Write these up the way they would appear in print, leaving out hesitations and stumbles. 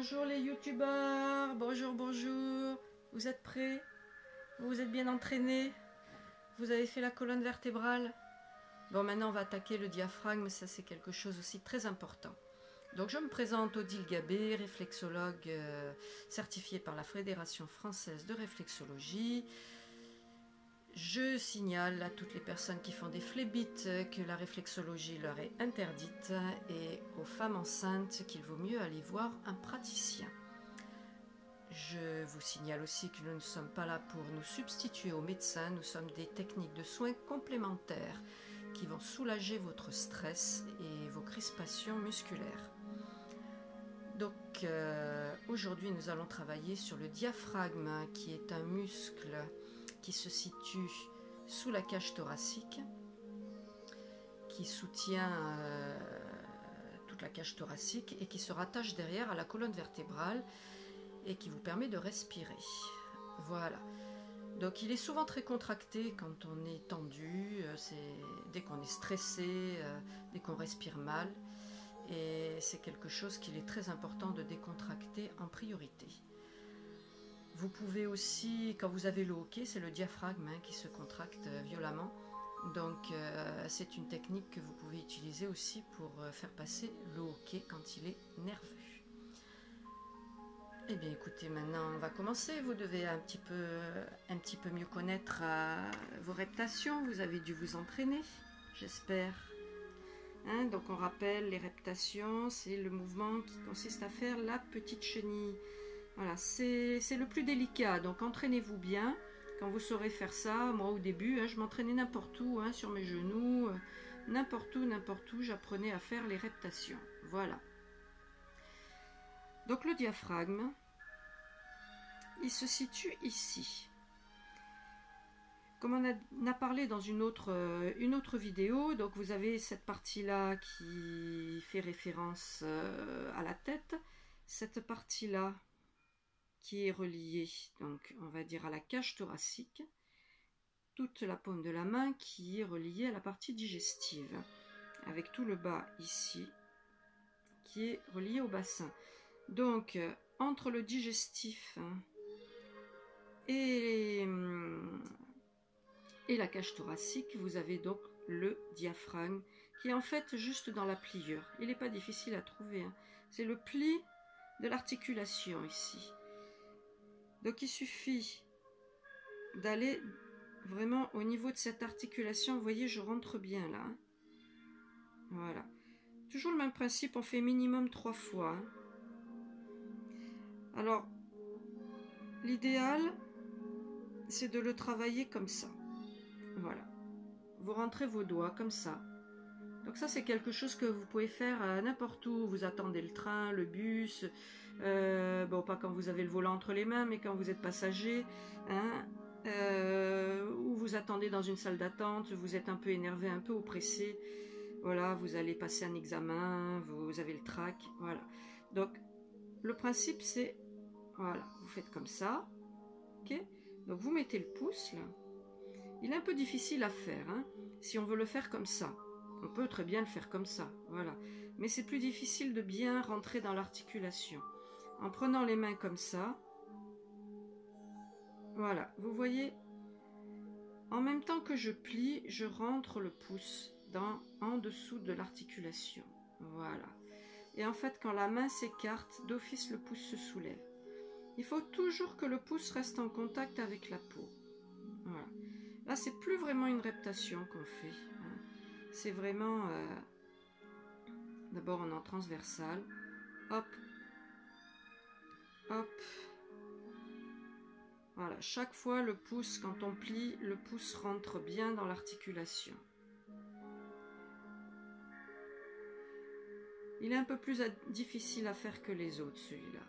Bonjour les youtubeurs, bonjour, bonjour. Vous êtes prêts? Vous êtes bien entraînés? Vous avez fait la colonne vertébrale? Bon, maintenant on va attaquer le diaphragme, ça c'est quelque chose aussi très important. Donc je me présente Odile Gabé, réflexologue certifiée par la Fédération française de réflexologie. Je signale à toutes les personnes qui font des phlébites que la réflexologie leur est interdite et aux femmes enceintes qu'il vaut mieux aller voir un praticien. Je vous signale aussi que nous ne sommes pas là pour nous substituer aux médecins, nous sommes des techniques de soins complémentaires qui vont soulager votre stress et vos crispations musculaires. Donc aujourd'hui nous allons travailler sur le diaphragme qui est un muscle qui se situe sous la cage thoracique, qui soutient toute la cage thoracique et qui se rattache derrière à la colonne vertébrale et qui vous permet de respirer. Voilà. Donc il est souvent très contracté quand on est tendu, dès qu'on est stressé, dès qu'on respire mal. Et c'est quelque chose qu'il est très important de décontracter en priorité. Vous pouvez aussi, quand vous avez le hoquet, c'est le diaphragme qui se contracte violemment. Donc c'est une technique que vous pouvez utiliser aussi pour faire passer le hoquet quand il est nerveux. Eh bien écoutez, maintenant on va commencer. Vous devez un petit peu mieux connaître vos reptations. Vous avez dû vous entraîner, j'espère. Donc on rappelle, les reptations, c'est le mouvement qui consiste à faire la petite chenille. Voilà, c'est le plus délicat, donc entraînez-vous bien. Quand vous saurez faire ça, moi au début, je m'entraînais n'importe où, sur mes genoux, n'importe où, j'apprenais à faire les reptations. Voilà. Donc le diaphragme, il se situe ici. Comme on a parlé dans une autre vidéo, donc vous avez cette partie-là qui fait référence à la tête, cette partie-là qui est reliée, donc on va dire à la cage thoracique, toute la paume de la main qui est reliée à la partie digestive, avec tout le bas ici, qui est relié au bassin. Donc, entre le digestif et la cage thoracique, vous avez donc le diaphragme, qui est en fait juste dans la pliure. Il n'est pas difficile à trouver, c'est le pli de l'articulation ici. Donc il suffit d'aller vraiment au niveau de cette articulation. Vous voyez, je rentre bien là. Voilà. Toujours le même principe, on fait minimum 3 fois. Alors, l'idéal, c'est de le travailler comme ça. Voilà. Vous rentrez vos doigts comme ça. Donc ça, c'est quelque chose que vous pouvez faire n'importe où. Vous attendez le train, le bus, bon, pas quand vous avez le volant entre les mains, mais quand vous êtes passager, ou vous attendez dans une salle d'attente, vous êtes un peu énervé, un peu oppressé. Voilà, vous allez passer un examen, vous avez le trac, voilà. Donc, le principe, c'est, voilà, vous faites comme ça, ok? Donc, vous mettez le pouce, là. Il est un peu difficile à faire, si on veut le faire comme ça. On peut très bien le faire comme ça, voilà. Mais c'est plus difficile de bien rentrer dans l'articulation. En prenant les mains comme ça, voilà, vous voyez, en même temps que je plie, je rentre le pouce en dessous de l'articulation. Voilà. Et en fait, quand la main s'écarte, d'office le pouce se soulève. Il faut toujours que le pouce reste en contact avec la peau. Voilà. Là, c'est plus vraiment une reptation qu'on fait. C'est vraiment... D'abord, on est en transversal. Hop. Hop. Voilà. Chaque fois, le pouce, quand on plie, le pouce rentre bien dans l'articulation. Il est un peu plus difficile à faire que les autres, celui-là.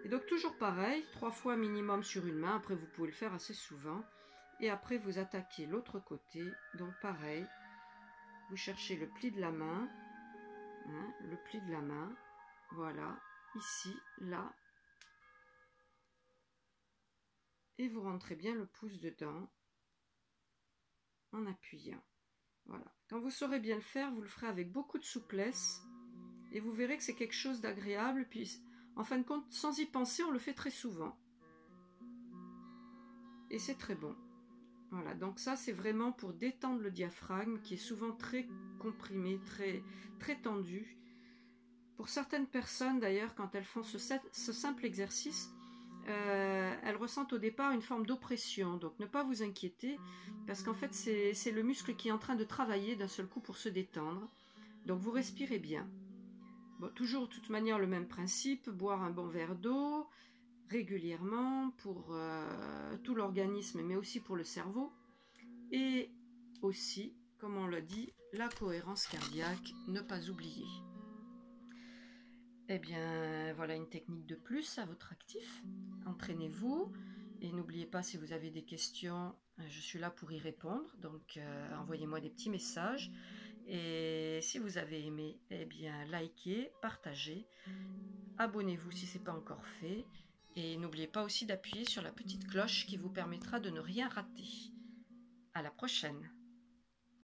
Et donc, toujours pareil, 3 fois minimum sur une main. Après, vous pouvez le faire assez souvent. Et après, vous attaquez l'autre côté. Donc, pareil. Vous cherchez le pli de la main. Le pli de la main. Voilà. Ici, là. Et vous rentrez bien le pouce dedans. En appuyant. Voilà. Quand vous saurez bien le faire, vous le ferez avec beaucoup de souplesse. Et vous verrez que c'est quelque chose d'agréable. Puis, En fin de compte, sans y penser, on le fait très souvent. Et c'est très bon. Voilà, donc ça c'est vraiment pour détendre le diaphragme qui est souvent très comprimé, très tendu. Pour certaines personnes d'ailleurs, quand elles font ce simple exercice, elles ressentent au départ une forme d'oppression. Donc ne pas vous inquiéter, parce qu'en fait c'est le muscle qui est en train de travailler d'un seul coup pour se détendre. Donc vous respirez bien. Bon, toujours de toute manière le même principe, boire un bon verre d'eau régulièrement pour tout l'organisme, mais aussi pour le cerveau. Et aussi, comme on l'a dit, la cohérence cardiaque, ne pas oublier. Eh bien, voilà une technique de plus à votre actif. Entraînez-vous et n'oubliez pas, si vous avez des questions, je suis là pour y répondre. Donc, envoyez-moi des petits messages. Et si vous avez aimé, eh bien, likez, partagez, abonnez-vous si ce n'est pas encore fait. Et n'oubliez pas aussi d'appuyer sur la petite cloche qui vous permettra de ne rien rater. À la prochaine!